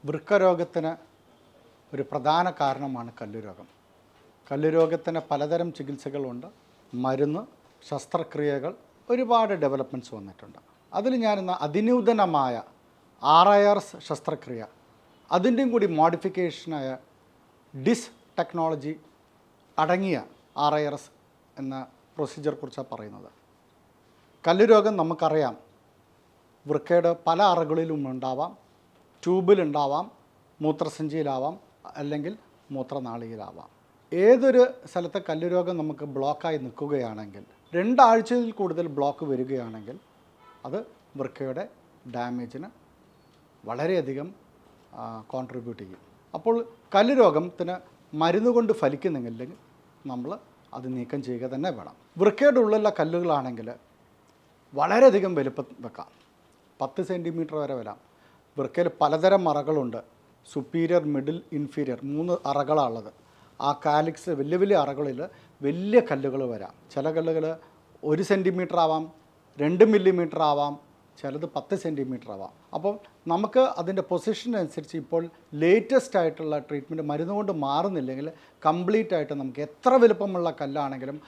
വൃക്കരോഗത്തിന് ഒരു പ്രധാന കാരണമാണ് കല്ലുരോഗം. കല്ലുരോഗത്തിന് പലതരം ചികിത്സകളുണ്ട്. മരുന്ന്, ശസ്ത്രക്രിയകൾ, ഒരുപാട് ഡെവലപ്മെൻറ്റ്സ് വന്നിട്ടുണ്ട്. അതിൽ ഞാനിന്ന് അതിനൂതനമായ RIRS ശസ്ത്രക്രിയ, അതിൻ്റെയും കൂടി മോഡിഫിക്കേഷനായ ഡിസ് ടെക്നോളജി അടങ്ങിയ RIRS എന്ന പ്രൊസീജിയർ കുറിച്ചാണ് പറയുന്നത്. കല്ലുരോഗം നമുക്കറിയാം, വൃക്കയുടെ പല അറകളിലും ഉണ്ടാവാം. ട്യൂബിലുണ്ടാവാം, മൂത്രസഞ്ചിയിലാവാം, അല്ലെങ്കിൽ മൂത്രനാളിയിലാവാം. ഏതൊരു സ്ഥലത്തെ കല്ലുരോഗം നമുക്ക് ബ്ലോക്കായി നിൽക്കുകയാണെങ്കിൽ, 2 ആഴ്ചയിൽ കൂടുതൽ ബ്ലോക്ക് വരികയാണെങ്കിൽ അത് വൃക്കയുടെ ഡാമേജിന് വളരെയധികം കോൺട്രിബ്യൂട്ട് ചെയ്യും. അപ്പോൾ കല്ലുരോഗത്തിന് മരുന്ന് കൊണ്ട് ഫലിക്കുന്നില്ലെങ്കിൽ നമ്മൾ അത് നീക്കം ചെയ്യുക തന്നെ വേണം. വൃക്കയുടെ ഉള്ളിലുള്ള കല്ലുകളാണെങ്കിൽ വളരെയധികം വലുപ്പം വെക്കാം, 10 സെൻറ്റിമീറ്റർ വരെ വരാം. വൃക്കയിൽ പലതരം അറകളുണ്ട്. സുപ്പീരിയർ, മിഡിൽ, ഇൻഫീരിയർ 3 അറകളാണുള്ളത്. ആ കാലിക്സ് വലിയ വലിയ അറകളിൽ വലിയ കല്ലുകൾ വരാം. ചില കല്ലുകൾ 1 സെൻറ്റിമീറ്റർ ആവാം, 2 മില്ലിമീറ്റർ ആവാം, ചിലത് 10 സെൻറ്റിമീറ്റർ ആവാം. അപ്പോൾ നമുക്ക് അതിൻ്റെ പൊസിഷൻ അനുസരിച്ച് ഇപ്പോൾ ലേറ്റസ്റ്റ് ആയിട്ടുള്ള ട്രീറ്റ്മെൻറ്റ് മരുന്ന് കൊണ്ട് മാറുന്നില്ലെങ്കിൽ കംപ്ലീറ്റ് ആയിട്ട് നമുക്ക് എത്ര വലുപ്പമുള്ള കല്ലാണെങ്കിലും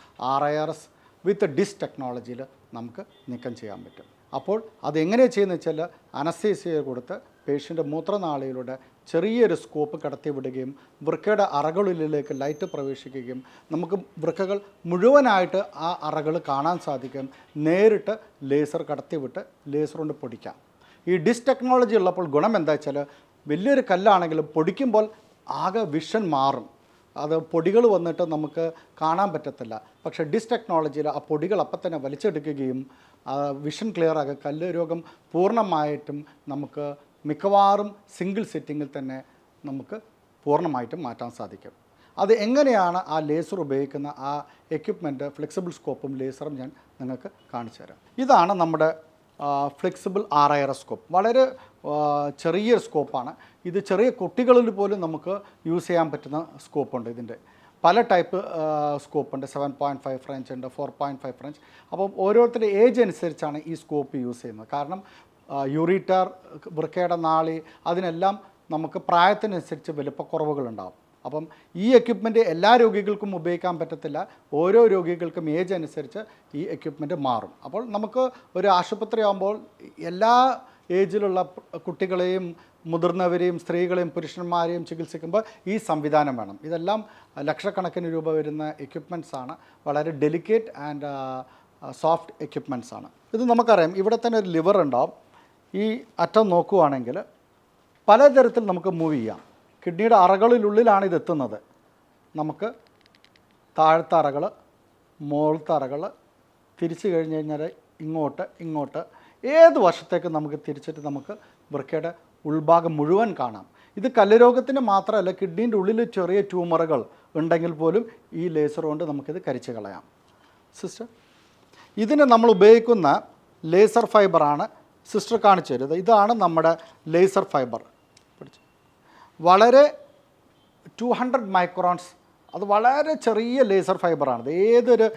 RIRS വിത്ത് ഡിസ് ടെക്നോളജിയിൽ നമുക്ക് നീക്കം ചെയ്യാൻ പറ്റും. അപ്പോൾ അതെങ്ങനെയാണ് ചെയ്യുന്നത് വെച്ചാൽ, അനസ്തേസിയ കൊടുത്ത് പേഷ്യൻ്റ് മൂത്രനാളിയിലൂടെ ചെറിയൊരു സ്കോപ്പ് കടത്തി വിടുകയും വൃക്കയുടെ അറകളിലേക്ക് ലൈറ്റ് പ്രവേശിക്കുകയും നമുക്ക് വൃക്കകൾ മുഴുവനായിട്ട് ആ അറകൾ കാണാൻ സാധിക്കും. നേരിട്ട് ലേസർ കടത്തിവിട്ട് ലേസർ കൊണ്ട് പൊടിക്കാം. ഈ ഡിസ് ടെക്നോളജി ഉള്ളപ്പോൾ ഗുണം എന്താ വെച്ചാൽ, വലിയൊരു കല്ലാണെങ്കിലും പൊടിക്കുമ്പോൾ ആകെ വിഷൻ മാറും. അത് പൊടികൾ വന്നിട്ട് നമുക്ക് കാണാൻ പറ്റത്തില്ല. പക്ഷേ ഡിസ് ടെക്നോളജിയിൽ ആ പൊടികൾ അപ്പം തന്നെ വലിച്ചെടുക്കുകയും വിഷൻ ക്ലിയർ ആകുക, കല്ല് രോഗം പൂർണ്ണമായിട്ടും നമുക്ക് മിക്കവാറും സിംഗിൾ സിറ്റിങ്ങിൽ തന്നെ നമുക്ക് പൂർണ്ണമായിട്ടും മാറ്റാൻ സാധിക്കും. അത് എങ്ങനെയാണ് ആ ലേസർ ഉപയോഗിക്കുന്ന ആ എക്യുപ്മെൻറ്റ്, ഫ്ലെക്സിബിൾ സ്കോപ്പും ലേസറും ഞാൻ നിങ്ങൾക്ക് കാണിച്ചു തരാം. ഇതാണ് നമ്മുടെ ഫ്ലെക്സിബിൾ RIRS സ്കോപ്പ്. വളരെ ചെറിയ സ്കോപ്പാണ് ഇത്. ചെറിയ കുട്ടികളിൽ പോലും നമുക്ക് യൂസ് ചെയ്യാൻ പറ്റുന്ന സ്കോപ്പുണ്ട്. ഇതിൻ്റെ പല ടൈപ്പ് സ്കോപ്പുണ്ട്. 7.5 ഫ്രഞ്ച് ഉണ്ട്, 4.5 ഫ്രഞ്ച്. അപ്പം ഓരോരുത്തരുടെ ഏജ് അനുസരിച്ചാണ് ഈ സ്കോപ്പ് യൂസ് ചെയ്യുന്നത്. കാരണം യൂറിറ്റർ, വൃക്കയുടെ നാളി, അതിനെല്ലാം നമുക്ക് പ്രായത്തിനനുസരിച്ച് വലുപ്പക്കുറവുകളുണ്ടാകും. അപ്പം ഈ എക്യുപ്മെൻറ്റ് എല്ലാ രോഗികൾക്കും ഉപയോഗിക്കാൻ പറ്റത്തില്ല. ഓരോ രോഗികൾക്കും ഏജ് അനുസരിച്ച് ഈ എക്യുപ്മെൻറ്റ് മാറും. അപ്പോൾ നമുക്ക് ഒരു ആശുപത്രി ആകുമ്പോൾ എല്ലാ ഏജിലുള്ള കുട്ടികളെയും മുതിർന്നവരെയും സ്ത്രീകളെയും പുരുഷന്മാരെയും ചികിത്സിക്കുമ്പോൾ ഈ സംവിധാനം വേണം. ഇതെല്ലാം ലക്ഷക്കണക്കിന് രൂപ വരുന്ന എക്യുപ്മെൻറ്റ്സാണ്. വളരെ ഡെലിക്കേറ്റ് ആൻഡ് സോഫ്റ്റ് എക്യുപ്മെൻറ്റ്സാണ്. ഇത് നമുക്കറിയാം. ഇവിടെ തന്നെ ഒരു ലിവർ ഉണ്ടാവും. ഈ അറ്റം നോക്കുകയാണെങ്കിൽ പലതരത്തിൽ നമുക്ക് മൂവ് ചെയ്യാം. കിഡ്നിയുടെ അറകളിലുള്ളിലാണ് ഇതെത്തുന്നത്. നമുക്ക് താഴത്തെ അറകൾ, മുകളിലത്തെ അറകൾ, തിരിച്ചു കഴിഞ്ഞ് കഴിഞ്ഞാൽ ഇങ്ങോട്ട് ഏത് വശത്തേക്ക് നമുക്ക് തിരിച്ചിട്ട് നമുക്ക് വൃക്കയുടെ ഉൾഭാഗം മുഴുവൻ കാണാം. ഇത് കല്ലുരോഗത്തിന് മാത്രമല്ല, കിഡ്നീൻ്റെ ഉള്ളിൽ ചെറിയ ട്യൂമറുകൾ ഉണ്ടെങ്കിൽ പോലും ഈ ലേസർ കൊണ്ട് നമുക്കിത് കരിച്ചു കളയാം. സിസ്റ്റർ, ഇതിന് നമ്മൾ ഉപയോഗിക്കുന്ന ലേസർ ഫൈബറാണ് സിസ്റ്റർ കാണിച്ചു തരുന്നത്. ഇതാണ് നമ്മുടെ ലേസർ ഫൈബർ. വളരെ 200 മൈക്രോൺസ്, അത് വളരെ ചെറിയ ലേസർ ഫൈബറാണ്. ഇത് ഏതൊരു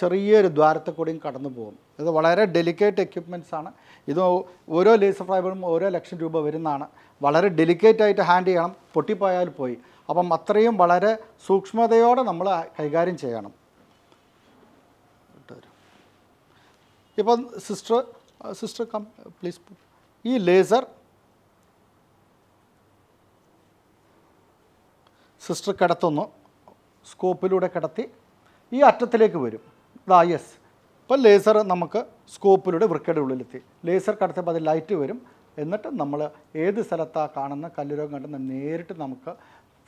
ചെറിയൊരു ദ്വാരത്തിൽ കൂടിയും കടന്നു പോകും. ഇത് വളരെ ഡെലിക്കേറ്റ് എക്യുപ്മെൻറ്റ്സ് ആണ്. ഇത് ഓരോ ലേസർ ഫൈബറും ഓരോ ലക്ഷം രൂപ വരുന്നതാണ്. വളരെ ഡെലിക്കേറ്റായിട്ട് ഹാൻഡ് ചെയ്യണം, പൊട്ടിപ്പോയാൽ പോയി. അപ്പം അത്രയും വളരെ സൂക്ഷ്മതയോടെ നമ്മൾ കൈകാര്യം ചെയ്യണം. ഇപ്പം സിസ്റ്റർ കം പ്ലീസ്. ഈ ലേസർ സിസ്റ്റർ കിടത്തുന്നു, സ്കോപ്പിലൂടെ കിടത്തി ഈ അറ്റത്തിലേക്ക് വരും. യെസ്, ഇപ്പോൾ ലേസർ നമുക്ക് സ്കോപ്പിലൂടെ വൃക്കയുടെ ഉള്ളിലെത്തി. ലേസർ കടത്തിയപ്പോൾ അത് ലൈറ്റ് വരും. എന്നിട്ട് നമ്മൾ ഏത് സ്ഥലത്താണ് കാണുന്ന കല്ലുരോഗം കണ്ടെന്ന് നേരിട്ട് നമുക്ക്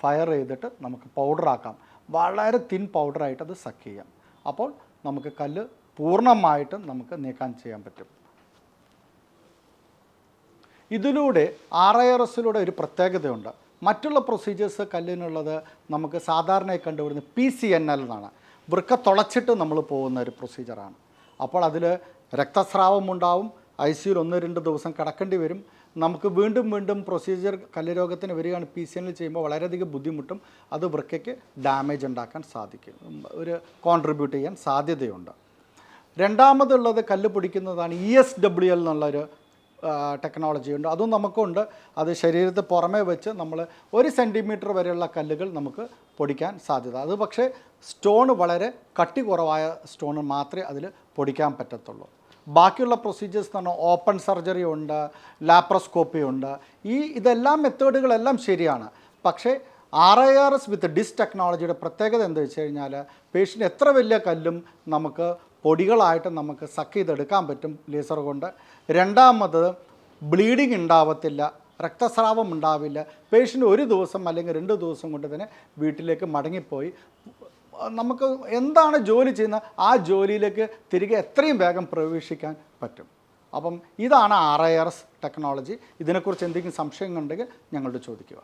ഫയർ ചെയ്തിട്ട് നമുക്ക് പൗഡറാക്കാം. വളരെ തിൻ പൗഡറായിട്ട് അത് സക്ക് ചെയ്യാം. അപ്പോൾ നമുക്ക് കല്ല് പൂർണ്ണമായിട്ടും നമുക്ക് നീക്കം ചെയ്യാൻ പറ്റും. ഇതിലൂടെ RIRSലൂടെ ഒരു പ്രത്യേകതയുണ്ട്. മറ്റുള്ള പ്രൊസീജിയേഴ്സ് കല്ലിനുള്ളത് നമുക്ക് സാധാരണയായി കണ്ടുവരുന്നത് PCNL എന്നാണ്. വൃക്ക തുളച്ചിട്ട് നമ്മൾ പോകുന്ന ഒരു പ്രൊസീജിയറാണ്. അപ്പോൾ അതിൽ രക്തസ്രാവം ഉണ്ടാവും. ICUയിൽ 1-2 ദിവസം കിടക്കേണ്ടി വരും. നമുക്ക് വീണ്ടും പ്രൊസീജിയർ കല്ലുരോഗത്തിന് വരികയാണ്. PCNL ചെയ്യുമ്പോൾ വളരെയധികം ബുദ്ധിമുട്ടും അത് വൃക്കയ്ക്ക് ഡാമേജ് ഉണ്ടാക്കാൻ സാധിക്കും, ഒരു കോൺട്രിബ്യൂട്ട് ചെയ്യാൻ സാധ്യതയുണ്ട്. രണ്ടാമതുള്ളത് കല്ല് പൊടിക്കുന്നതാണ് ESWL എന്നുള്ളൊരു ടെക്നോളജി ഉണ്ട്, അതും നമുക്കുണ്ട്. അത് ശരീരത്തിൽ പുറമേ വെച്ച് നമ്മൾ 1 സെൻറ്റിമീറ്റർ വരെയുള്ള കല്ലുകൾ നമുക്ക് പൊടിക്കാൻ സാധ്യത. അത് പക്ഷേ സ്റ്റോൺ വളരെ കട്ടി കുറവായ സ്റ്റോൺ മാത്രമേ അതിൽ പൊടിക്കാൻ പറ്റത്തുള്ളൂ. ബാക്കിയുള്ള പ്രൊസീജിയേഴ്സ് എന്ന് പറഞ്ഞാൽ ഓപ്പൺ സർജറി ഉണ്ട്, ലാപ്രോസ്കോപ്പി ഉണ്ട്. ഇതെല്ലാം മെത്തേഡുകളെല്ലാം ശരിയാണ്. പക്ഷേ RIRS വിത്ത് ഡിസ് ടെക്നോളജിയുടെ പ്രത്യേകത എന്താ വെച്ച് കഴിഞ്ഞാൽ പേഷ്യൻ്റ് എത്ര വലിയ കല്ലും നമുക്ക് പൊടികളായിട്ട് നമുക്ക് സക്ക് ചെയ്തെടുക്കാൻ പറ്റും ലേസർ കൊണ്ട്. രണ്ടാമത് ബ്ലീഡിങ് ഉണ്ടാവത്തില്ല, രക്തസ്രാവം ഉണ്ടാവില്ല. പേഷ്യൻ്റ് 1 ദിവസം അല്ലെങ്കിൽ 2 ദിവസം കൊണ്ട് തന്നെ വീട്ടിലേക്ക് മടങ്ങിപ്പോയി നമുക്ക് എന്താണ് ജോലി ചെയ്യുന്നത് ആ ജോലിയിലേക്ക് തിരികെ എത്രയും വേഗം പ്രവേശിക്കാൻ പറ്റും. അപ്പം ഇതാണ് RIRS ടെക്നോളജി. ഇതിനെക്കുറിച്ച് എന്തെങ്കിലും സംശയങ്ങളുണ്ടെങ്കിൽ ഞങ്ങളോട് ചോദിക്കുക.